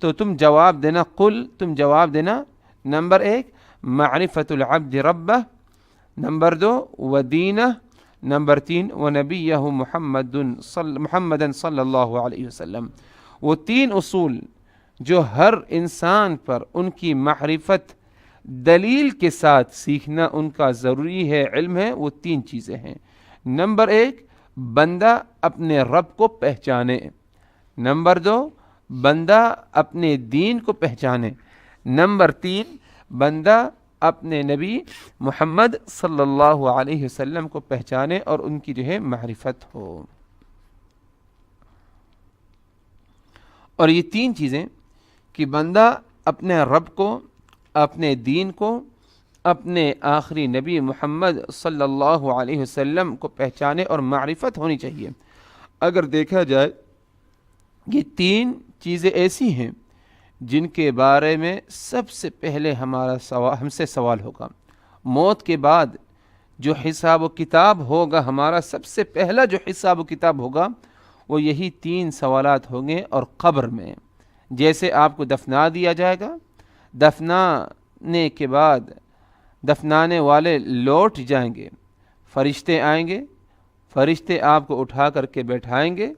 تو تم جواب دینا. قل، تم جواب دینا. نمبر 1 معرفت العبد ربہ، نمبر 2 ودینہ، نمبر 3 ونبیہ محمد صلی اللہ علیہ وسلم. وہ تین اصول جو ہر انسان پر ان کی معرفت دلیل کے ساتھ سیکھنا ان کا ضروری ہے، علم ہے، وہ 3 چیزیں ہیں۔ نمبر 1، بندہ اپنے رب کو پہچانے۔ نمبر 2، بندہ اپنے دین کو پہچانے۔ نمبر 3، بندہ اپنے نبی محمد صلی اللہ علیہ وسلم کو پہچانے اور ان کی جو ہے معرفت ہو۔ اور یہ 3 چیزیں کہ بندہ اپنے رب کو، اپنے دین کو، اپنے آخری نبی محمد صلی اللہ علیہ وسلم کو پہچانے اور معرفت ہونی چاہیے۔ اگر دیکھا جائے یہ 3 چیزیں ایسی ہیں جن کے بارے میں سب سے پہلے ہم سے سوال ہوگا۔ موت کے بعد جو حساب و کتاب ہوگا، ہمارا سب سے پہلا جو حساب و کتاب ہوگا وہ یہی 3 سوالات ہوں گے۔ اور قبر میں جیسے آپ کو دفنا دیا جائے گا، دفنانے کے بعد دفنانے والے لوٹ جائیں گے، فرشتے آئیں گے، فرشتے آپ کو اٹھا کر کے بیٹھائیں گے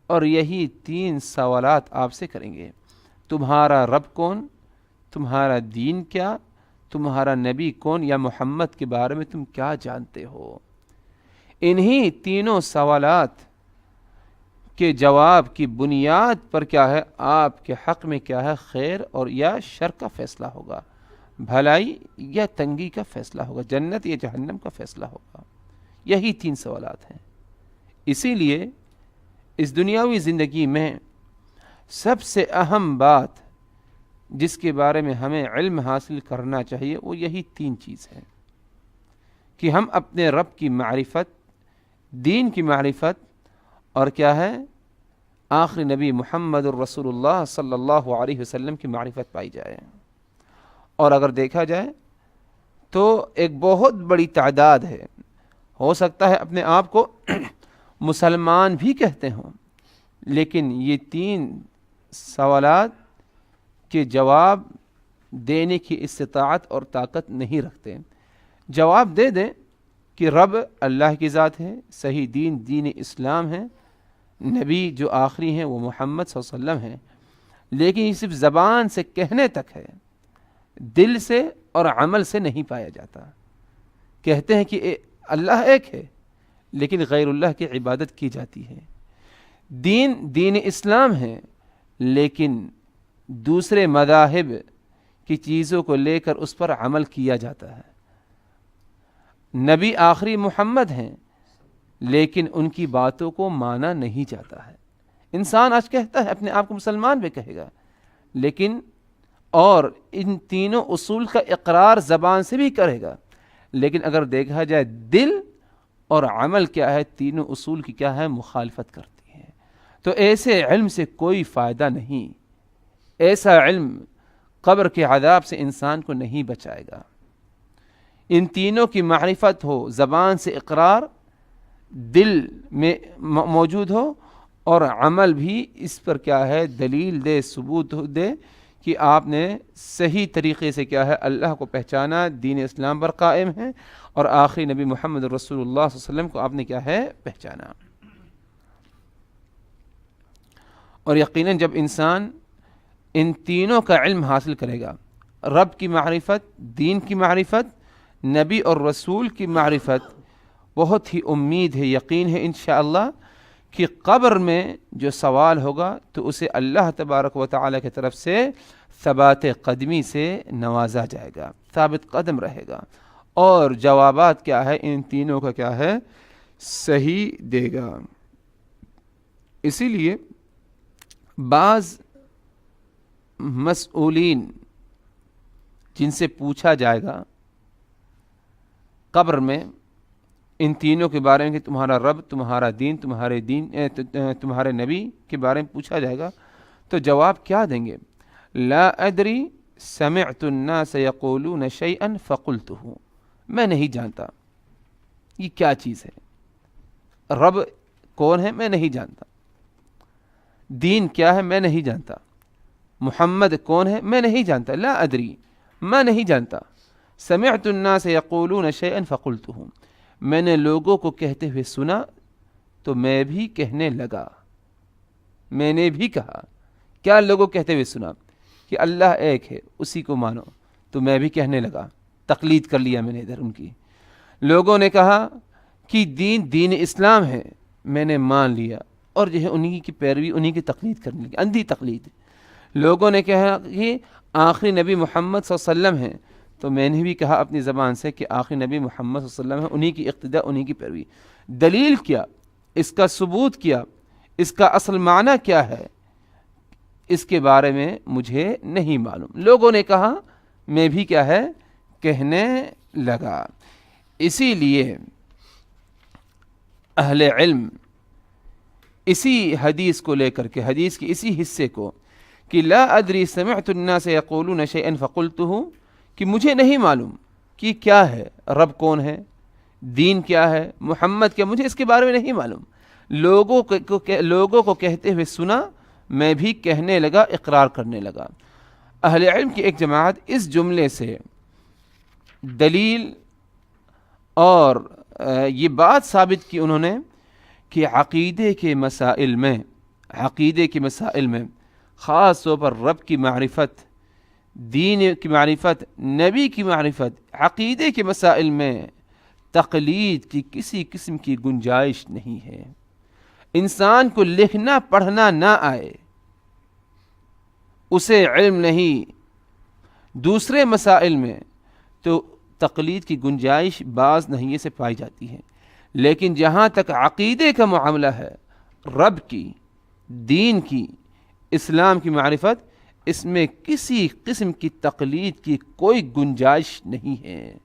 اور یہی 3 سوالات آپ سے کریں گے۔ تمہارا رب کون؟ تمہارا دین کیا؟ تمہارا نبی کون یا محمد کے بارے میں تم کیا جانتے ہو؟ انہی 3 سوالات کے جواب کی بنیاد پر کیا ہے آپ کے حق میں کیا ہے خیر اور یا شر کا فیصلہ ہوگا، بھلائی یا تنگی کا فیصلہ ہوگا، جنت یا جہنم کا فیصلہ ہوگا۔ یہی 3 سوالات ہیں۔ اسی لیے اس دنیاوی زندگی میں سب سے اہم بات جس کے بارے میں ہمیں علم حاصل کرنا چاہیے وہ یہی 3 چیز ہے کہ ہم اپنے رب کی معرفت، دین کی معرفت اور کیا ہے آخری نبی محمد الرسول اللہ صلی اللہ علیہ وسلم کی معرفت پائی جائے۔ اور اگر دیکھا جائے تو ایک بہت بڑی تعداد ہے، ہو سکتا ہے اپنے آپ کو مسلمان بھی کہتے ہوں، لیکن یہ 3 سوالات کے جواب دینے کی استطاعت اور طاقت نہیں رکھتے۔ جواب دے دیں کہ رب اللہ کی ذات ہے، صحیح دین دین اسلام ہے، نبی جو آخری ہیں وہ محمد صلی اللہ علیہ وسلم ہیں، لیکن یہ صرف زبان سے کہنے تک ہے، دل سے اور عمل سے نہیں پایا جاتا۔ کہتے ہیں کہ اللہ ایک ہے لیکن غیر اللہ کی عبادت کی جاتی ہے، دین دین اسلام ہے لیکن دوسرے مذاہب کی چیزوں کو لے کر اس پر عمل کیا جاتا ہے، نبی آخری محمد ہیں لیکن ان کی باتوں کو مانا نہیں جاتا ہے۔ انسان آج کہتا ہے اپنے آپ کو مسلمان بھی کہے گا، لیکن اور ان 3 اصول کا اقرار زبان سے بھی کرے گا، لیکن اگر دیکھا جائے دل اور عمل کیا ہے 3 اصول کی کیا ہے مخالفت کرتی ہے۔ تو ایسے علم سے کوئی فائدہ نہیں، ایسا علم قبر کے عذاب سے انسان کو نہیں بچائے گا۔ ان 3 کی معرفت ہو، زبان سے اقرار، دل میں موجود ہو اور عمل بھی اس پر کیا ہے دلیل دے، ثبوت دے کہ آپ نے صحیح طریقے سے کیا ہے اللہ کو پہچانا، دین اسلام پر قائم ہے اور آخری نبی محمد رسول اللہ صلی اللہ علیہ وسلم کو آپ نے کیا ہے پہچانا۔ اور یقیناً جب انسان ان 3 کا علم حاصل کرے گا، رب کی معرفت، دین کی معرفت، نبی اور رسول کی معرفت، بہت ہی امید ہے، یقین ہے انشاءاللہ کہ قبر میں جو سوال ہوگا تو اسے اللہ تبارک و تعالی کی طرف سے ثبات قدمی سے نوازا جائے گا، ثابت قدم رہے گا اور جوابات کیا ہے ان 3 کا کیا ہے صحیح دے گا۔ اسی لیے بعض مسئولین جن سے پوچھا جائے گا قبر میں ان 3 کے بارے میں کہ تمہارا رب، تمہارا دین، تمہارے نبی کے بارے میں پوچھا جائے گا تو جواب کیا دیں گے؟ لا ادری سمعت الناس یقولون شیئا فقلته، میں نہیں جانتا یہ کیا چیز ہے، رب کون ہے میں نہیں جانتا، دین کیا ہے میں نہیں جانتا، محمد کون ہے میں نہیں جانتا، لا ادری میں نہیں جانتا، سمعت الناس یقولون شیئا فقلته، میں نے لوگوں کو کہتے ہوئے سنا تو میں بھی کہنے لگا، میں نے بھی کہا۔ کیا لوگوں کہتے ہوئے سنا کہ اللہ ایک ہے، اسی کو مانو، تو میں بھی کہنے لگا، تقلید کر لیا میں نے ادھر ان کی. لوگوں نے کہا کہ دین اسلام ہے، میں نے مان لیا اور جو ہے انہی کی پیروی، انہی کی تقلید کرنے لگی، اندھی تقلید. لوگوں نے کہا کہ آخری نبی محمد صلی اللہ علیہ وسلم ہیں، تو میں نے بھی کہا اپنی زبان سے کہ آخری نبی محمد صلی اللہ علیہ وسلم ہے، انہی کی اقتداء، انہی کی پیروی. دلیل کیا، اس کا ثبوت کیا، اس کا اصل معنی کیا ہے، اس کے بارے میں مجھے نہیں معلوم. لوگوں نے کہا، میں بھی کیا ہے کہنے لگا. اسی لیے اہل علم اسی حدیث کو لے کر کے، حدیث کی اسی حصے کو کہ لا ادری سمعت الناس یقولون شیئا فقلته، کہ مجھے نہیں معلوم کہ کیا ہے، رب کون ہے، دین کیا ہے، محمد کیا، مجھے اس کے بارے میں نہیں معلوم. لوگوں کو کہتے ہوئے سنا، میں بھی کہنے لگا، اقرار کرنے لگا. اہل علم کی ایک جماعت اس جملے سے دلیل اور یہ بات ثابت کی انہوں نے کہ عقیدے کے مسائل میں خاص طور پر رب کی معرفت، دین کی معرفت، نبی کی معرفت، عقیدے کے مسائل میں تقلید کی کسی قسم کی گنجائش نہیں ہے. انسان کو لکھنا پڑھنا نہ آئے، اسے علم نہیں دوسرے مسائل میں، تو تقلید کی گنجائش بعض نحیے سے پائی جاتی ہے. لیکن جہاں تک عقیدے کا معاملہ ہے، رب کی، دین کی، اسلام کی معرفت، اس میں کسی قسم کی تقلید کی کوئی گنجائش نہیں ہے.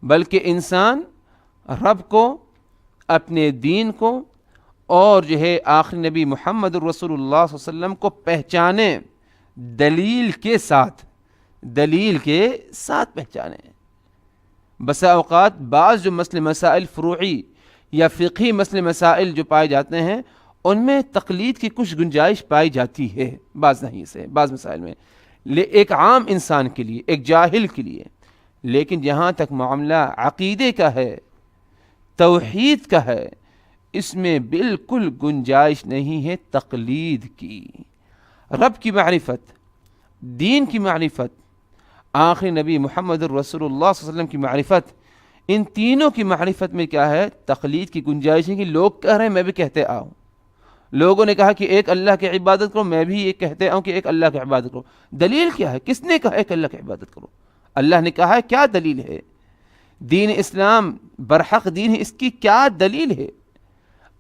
بلکہ انسان رب کو، اپنے دین کو اور جو ہے آخری نبی محمد الرسول اللہ صلی اللہ علیہ وسلم کو پہچانے، دلیل کے ساتھ پہچانے. بسا اوقات بعض جو مسئلے مسائل فروعی یا فقہی مسئلے مسائل جو پائے جاتے ہیں، ان میں تقلید کی کچھ گنجائش پائی جاتی ہے بعض نہیں سے، بعض مسائل میں، ایک عام انسان کے لیے، ایک جاہل کے لیے. لیکن جہاں تک معاملہ عقیدے کا ہے، توحید کا ہے، اس میں بالکل گنجائش نہیں ہے تقلید کی. رب کی معرفت، دین کی معرفت، آخری نبی محمد الرسول اللہ صلی اللہ علیہ وسلم کی معرفت، ان تینوں کی معرفت میں کیا ہے، تقلید کی گنجائش ہے. کہ لوگ کہہ رہے ہیں میں بھی کہتے آؤں. لوگوں نے کہا کہ ایک اللہ کی عبادت کرو، میں بھی یہ کہتے آؤں کہ ایک اللہ کی عبادت کرو. دلیل کیا ہے؟ کس نے کہا ایک اللہ کی عبادت کرو؟ اللہ نے کہا ہے. کیا دلیل ہے؟ دین اسلام برحق دین ہے، اس کی کیا دلیل ہے؟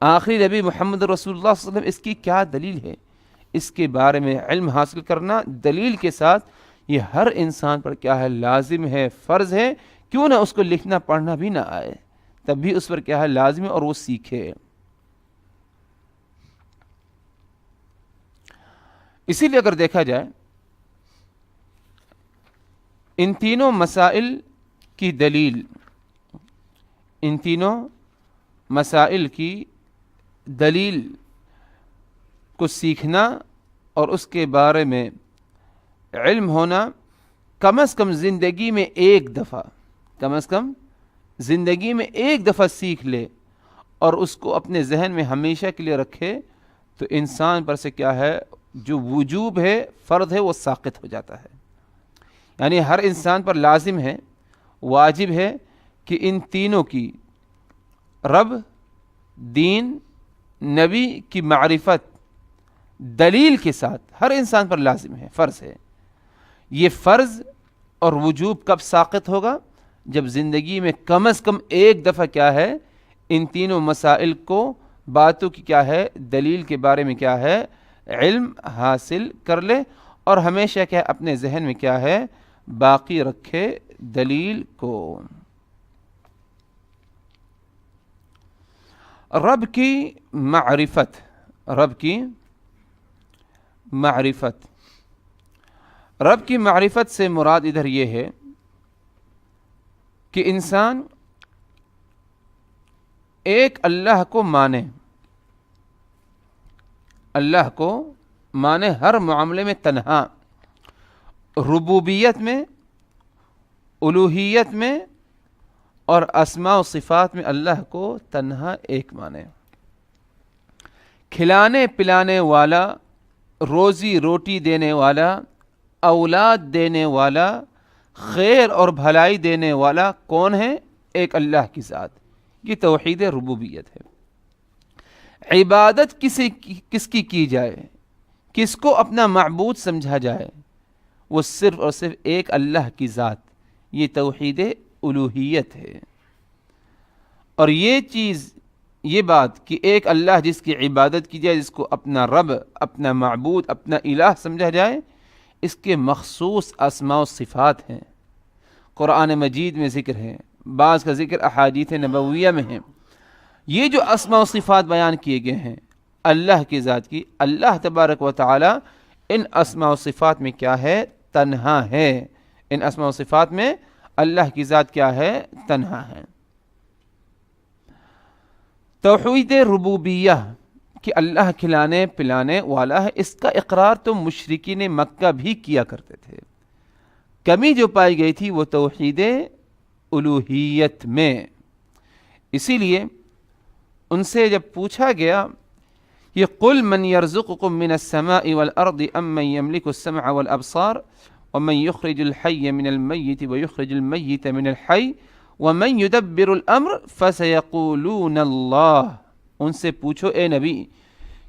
آخری نبی محمد رسول اللہ صلی اللہ علیہ وسلم، اس کی کیا دلیل ہے؟ اس کے بارے میں علم حاصل کرنا دلیل کے ساتھ، یہ ہر انسان پر کیا ہے، لازم ہے، فرض ہے. کیوں نہ اس کو لکھنا پڑھنا بھی نہ آئے، تب بھی اس پر کیا ہے، لازم ہے اور وہ سیکھے. اسی لیے اگر دیکھا جائے، ان تینوں مسائل کی دلیل، ان تینوں مسائل کی دلیل کو سیکھنا اور اس کے بارے میں علم ہونا، کم از کم زندگی میں ایک دفعہ سیکھ لے اور اس کو اپنے ذہن میں ہمیشہ کے لیے رکھے، تو انسان پر سے کیا ہے، جو وجوب ہے، فرض ہے، وہ ساقط ہو جاتا ہے. یعنی ہر انسان پر لازم ہے، واجب ہے کہ ان تینوں کی، رب، دین، نبی کی معرفت دلیل کے ساتھ ہر انسان پر لازم ہے، فرض ہے. یہ فرض اور وجوب کب ساقط ہوگا؟ جب زندگی میں کم از کم ایک دفعہ کیا ہے، ان تینوں مسائل کو، باتوں کی کیا ہے، دلیل کے بارے میں کیا ہے، علم حاصل کر لے اور ہمیشہ کیا اپنے ذہن میں کیا ہے، باقی رکھے دلیل کو. رب کی معرفت، رب کی معرفت سے مراد ادھر یہ ہے کہ انسان ایک اللہ کو مانے، ہر معاملے میں تنہا، ربوبیت میں، الوہیت میں اور اسماء و صفات میں اللہ کو تنہا ایک مانے. کھلانے پلانے والا، روزی روٹی دینے والا، اولاد دینے والا، خیر اور بھلائی دینے والا کون ہے؟ ایک اللہ کی ذات. یہ توحید ربوبیت ہے. عبادت کس کی جائے، کس کو اپنا معبود سمجھا جائے، وہ صرف اور صرف ایک اللہ کی ذات. یہ توحید الوہیت ہے. اور یہ بات کہ ایک اللہ جس کی عبادت کی جائے، جس کو اپنا رب، اپنا معبود، اپنا الہ سمجھا جائے، اس کے مخصوص اسماء و صفات ہیں. قرآن مجید میں ذکر ہے، بعض کا ذکر احادیث نبویہ میں ہے. یہ جو اسماء و صفات بیان کیے گئے ہیں اللہ کی ذات کی، اللہ تبارک و تعالی ان اسماء و صفات میں کیا ہے؟ تنہا ہے. ان اسماء و صفات میں اللہ کی ذات کیا ہے؟ تنہا ہے. توحید ربوبیہ کہ اللہ کھلانے پلانے والا ہے، اس کا اقرار تو مشرکین مکہ بھی کیا کرتے تھے. کمی جو پائی گئی تھی وہ توحید الوہیت میں. اسی لیے ان سے جب پوچھا گیا یہ قل من یرزقکم من السماء والارض ام من یملک السمع والابصار ومن یخرج الحی من المیت ویخرج المیت من الحی ومن یدبر الامر فسیقولون اللہ. ان سے پوچھو اے نبی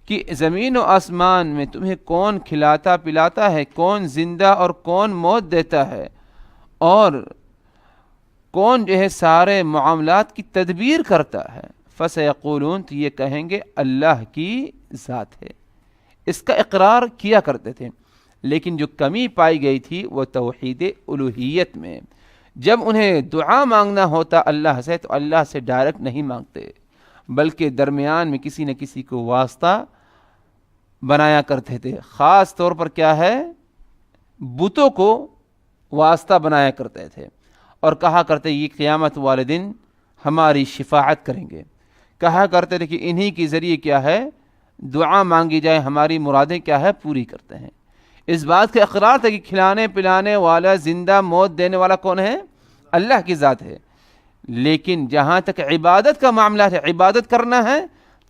کہ زمین و آسمان میں تمہیں کون کھلاتا پلاتا ہے، کون زندہ اور کون موت دیتا ہے، اور کون جو ہے سارے معاملات کی تدبیر کرتا ہے. فسیقولون، تو یہ کہیں گے اللہ کی ذات ہے. اس کا اقرار کیا کرتے تھے. لیکن جو کمی پائی گئی تھی وہ توحید الوہیت میں. جب انہیں دعا مانگنا ہوتا اللہ سے تو اللہ سے ڈائریکٹ نہیں مانگتے، بلکہ درمیان میں کسی نہ کسی کو واسطہ بنایا کرتے تھے. خاص طور پر کیا ہے؟ بتوں کو واسطہ بنایا کرتے تھے اور کہا کرتے یہ قیامت والے دن ہماری شفاعت کریں گے. کہا کرتے تھے کہ انہی کے ذریعے کیا ہے؟ دعا مانگی جائے، ہماری مرادیں کیا ہے؟ پوری کرتے ہیں. اس بات کا اقرار تھا کہ کھلانے پلانے والا، زندہ موت دینے والا کون ہے؟ اللہ کی ذات ہے. لیکن جہاں تک عبادت کا معاملہ ہے، عبادت کرنا ہے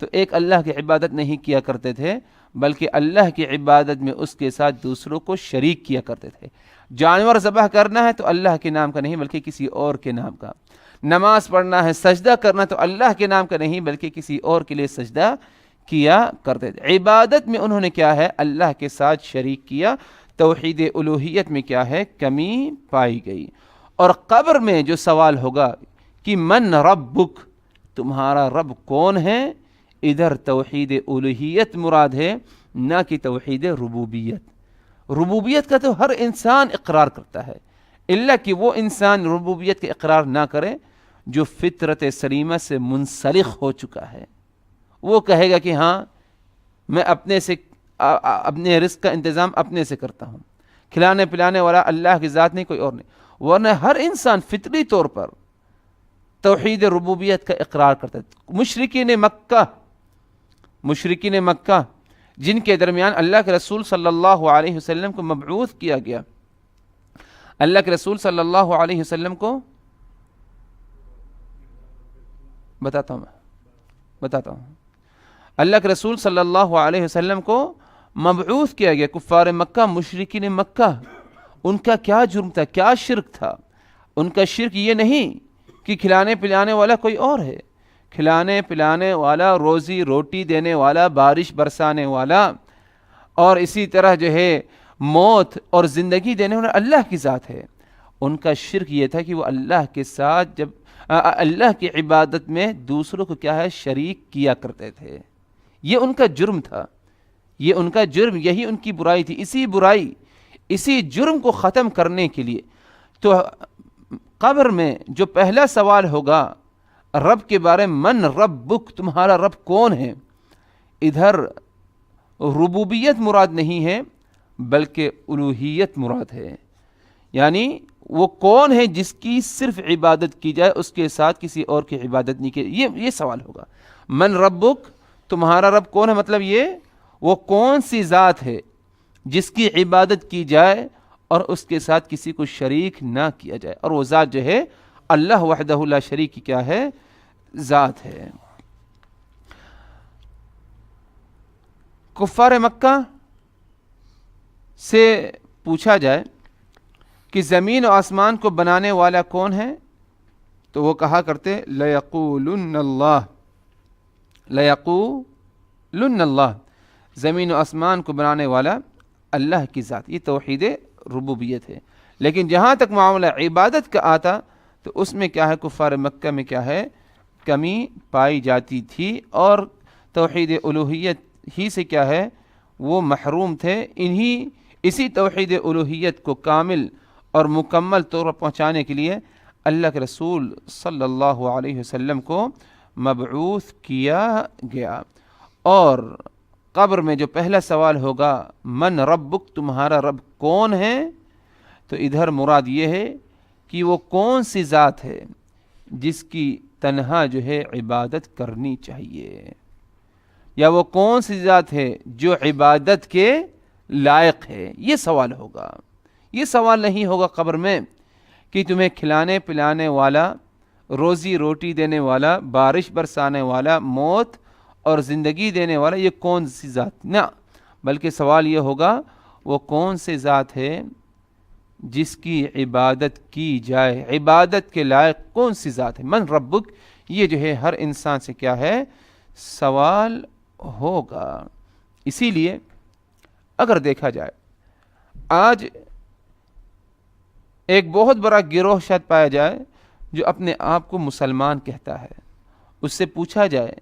تو ایک اللہ کی عبادت نہیں کیا کرتے تھے، بلکہ اللہ کی عبادت میں اس کے ساتھ دوسروں کو شریک کیا کرتے تھے. جانور ذبح کرنا ہے تو اللہ کے نام کا نہیں بلکہ کسی اور کے نام کا. نماز پڑھنا ہے، سجدہ کرنا تو اللہ کے نام کا نہیں بلکہ کسی اور کے لیے سجدہ کیا کرتے تھے. عبادت میں انہوں نے کیا ہے؟ اللہ کے ساتھ شریک کیا. توحید الوہیت میں کیا ہے؟ کمی پائی گئی. اور قبر میں جو سوال ہوگا کہ من ربک، تمہارا رب کون ہے، ادھر توحید الوہیت مراد ہے، نہ کہ توحید ربوبیت. ربوبیت کا تو ہر انسان اقرار کرتا ہے، الا کہ وہ انسان ربوبیت کے اقرار نہ کرے جو فطرت سلیمہ سے منسلخ ہو چکا ہے. وہ کہے گا کہ ہاں میں اپنے رزق کا انتظام اپنے سے کرتا ہوں، کھلانے پلانے والا اللہ کی ذات نہیں، کوئی اور نہیں. ورنہ ہر انسان فطری طور پر توحید ربوبیت کا اقرار کرتا ہے. مشرکین مکہ جن کے درمیان اللہ کے رسول صلی اللہ علیہ وسلم کو مبعوث کیا گیا. اللہ کے رسول صلی اللہ علیہ وسلم کو بتاتا ہوں اللہ کے رسول صلی اللہ علیہ وسلم کو مبعوث کیا گیا. کفار مکہ، مشرکین مکہ، ان کا کیا جرم تھا، کیا شرک تھا؟ ان کا شرک یہ نہیں کہ کھلانے پلانے والا کوئی اور ہے. کھلانے پلانے والا، روزی روٹی دینے والا، بارش برسانے والا، اور اسی طرح جو ہے موت اور زندگی دینے والا اللہ کی ذات ہے. ان کا شرک یہ تھا کہ وہ اللہ کے ساتھ جب اللہ کی عبادت میں دوسروں کو کیا ہے؟ شریک کیا کرتے تھے. یہ ان کا جرم تھا، یہ ان کا جرم، یہی ان کی برائی تھی. اسی جرم کو ختم کرنے کے لیے تو قبر میں جو پہلا سوال ہوگا رب کے بارے میں، من ربک، تمہارا رب کون ہے، ادھر ربوبیت مراد نہیں ہے بلکہ الوہیت مراد ہے. یعنی وہ کون ہے جس کی صرف عبادت کی جائے، اس کے ساتھ کسی اور کی عبادت نہیں کی. یہ سوال ہوگا. من ربک، تمہارا رب کون ہے، مطلب یہ وہ کون سی ذات ہے جس کی عبادت کی جائے اور اس کے ساتھ کسی کو شریک نہ کیا جائے. اور وہ ذات جو ہے اللہ وحدہ لا شریک کی کیا ہے؟ ذات ہے. کفار مکہ سے پوچھا جائے کہ زمین و آسمان کو بنانے والا کون ہے؟ تو وہ کہا کرتے لَيَقُولُنَّ اللَّهُ، لَيَقُولُنَّ اللَّهُ، زمین و آسمان کو بنانے والا اللہ کی ذات. یہ توحید ربوبیت ہے. لیکن جہاں تک معاملہ عبادت کا آتا تو اس میں کیا ہے، کفار مکہ میں کیا ہے، کمی پائی جاتی تھی اور توحید الوہیت ہی سے کیا ہے وہ محروم تھے. اسی توحید الوہیت کو کامل اور مکمل طور پر پہنچانے کے لیے اللہ کے رسول صلی اللہ علیہ وسلم کو مبعوث کیا گیا. اور قبر میں جو پہلا سوال ہوگا من ربک، تمہارا رب کون ہے، تو ادھر مراد یہ ہے کہ وہ کون سی ذات ہے جس کی تنہا جو ہے عبادت کرنی چاہیے، یا وہ کون سی ذات ہے جو عبادت کے لائق ہے. یہ سوال ہوگا. یہ سوال نہیں ہوگا قبر میں کہ تمہیں کھلانے پلانے والا، روزی روٹی دینے والا، بارش برسانے والا، موت اور زندگی دینے والا یہ کون سی ذات، نہ، بلکہ سوال یہ ہوگا وہ کون سی ذات ہے جس کی عبادت کی جائے، عبادت کے لائق کون سی ذات ہے. من ربک، یہ جو ہے ہر انسان سے کیا ہے سوال ہوگا. اسی لیے اگر دیکھا جائے آج ایک بہت بڑا گروہ شاید پایا جائے جو اپنے آپ کو مسلمان کہتا ہے، اس سے پوچھا جائے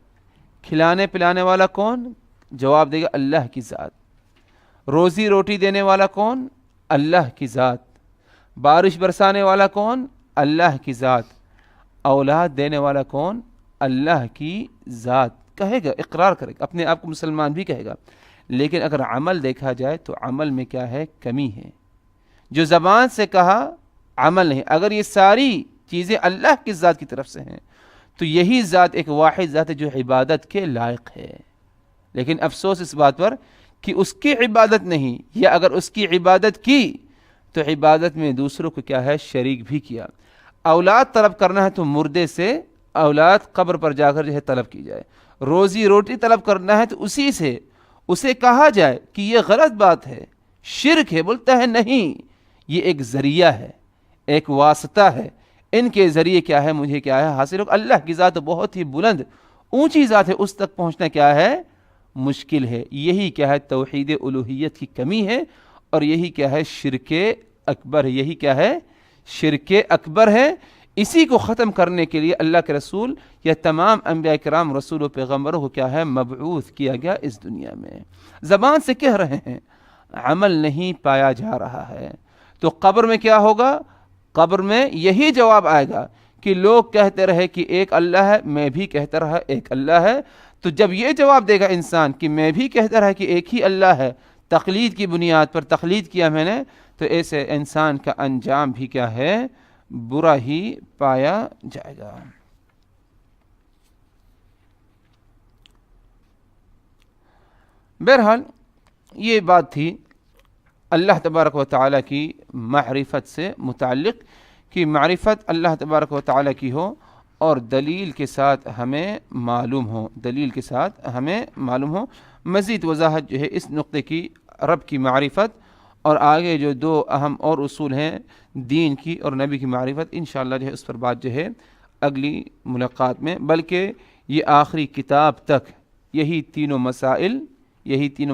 کھلانے پلانے والا کون، جواب دے گا اللہ کی ذات. روزی روٹی دینے والا کون، اللہ کی ذات. بارش برسانے والا کون، اللہ کی ذات. اولاد دینے والا کون، اللہ کی ذات. کہے گا، اقرار کرے گا، اپنے آپ کو مسلمان بھی کہے گا. لیکن اگر عمل دیکھا جائے تو عمل میں کیا ہے، کمی ہے. جو زبان سے کہا عمل نہیں. اگر یہ ساری چیزیں اللہ کی ذات کی طرف سے ہیں تو یہی ذات ایک واحد ذات ہے جو عبادت کے لائق ہے. لیکن افسوس اس بات پر کہ اس کی عبادت نہیں، یا اگر اس کی عبادت کی تو عبادت میں دوسروں کو کیا ہے شریک بھی کیا. اولاد طلب کرنا ہے تو مردے سے اولاد قبر پر جا کر جو ہے طلب کی جائے. روزی روٹی طلب کرنا ہے تو اسی سے اسے کہا جائے کہ یہ غلط بات ہے، شرک ہے. بولتا ہے نہیں، یہ ایک ذریعہ ہے، ایک واسطہ ہے، ان کے ذریعے کیا ہے مجھے کیا ہے حاصل ہو. اللہ کی ذات بہت ہی بلند اونچی ذات ہے، اس تک پہنچنا کیا ہے مشکل ہے. یہی کیا ہے توحید الوہیت کی کمی ہے، اور یہی کیا ہے شرک اکبر ہے. یہی کیا ہے شرک اکبر ہے. اسی کو ختم کرنے کے لیے اللہ کے رسول یا تمام انبیاء کرام رسول و پیغمبروں کو کیا ہے مبعوث کیا گیا اس دنیا میں. زبان سے کہہ رہے ہیں، عمل نہیں پایا جا رہا ہے. تو قبر میں کیا ہوگا، قبر میں یہی جواب آئے گا کہ لوگ کہتے رہے کہ ایک اللہ ہے، میں بھی کہتا رہا ایک اللہ ہے. تو جب یہ جواب دے گا انسان کہ میں بھی کہتا رہا کہ ایک ہی اللہ ہے، تقلید کی بنیاد پر تقلید کیا میں نے، تو ایسے انسان کا انجام بھی کیا ہے برا ہی پایا جائے گا. بہرحال یہ بات تھی اللہ تبارک و تعالیٰ کی معرفت سے متعلق کہ معرفت اللہ تبارک و تعالیٰ کی ہو اور دلیل کے ساتھ ہمیں معلوم ہو، دلیل کے ساتھ ہمیں معلوم ہو. مزید وضاحت جو ہے اس نقطے کی، رب کی معرفت اور آگے جو دو اہم اور اصول ہیں دین کی اور نبی کی معرفت، انشاءاللہ جو ہے اس پر بات جو ہے اگلی ملاقات میں، بلکہ یہ آخری کتاب تک یہی تینوں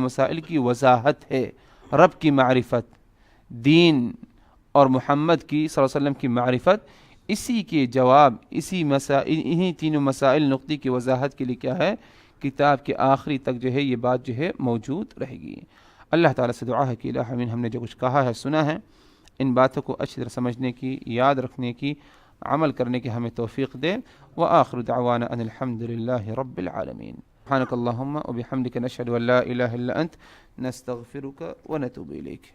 مسائل کی وضاحت ہے. رب کی معرفت، دین اور محمد کی صلی اللہ علیہ وسلم کی معرفت، اسی کے جواب انہی تینوں مسائل نقطے کی وضاحت کے لیے کیا ہے کتاب کے آخری تک جو ہے یہ بات جو ہے موجود رہے گی. اللہ تعالیٰ سے دعا ہے کہ الہ آمین، ہم نے جو کچھ کہا ہے سنا ہے ان باتوں کو اچھی طرح سمجھنے کی، یاد رکھنے کی، عمل کرنے کی ہمیں توفیق دے. وآخر دعوانا ان الحمد للہ رب العالمین. سبحانک اللہم وبحمدک نشہد ان لا الہ الا انت نستغفرک ونتوب الیک.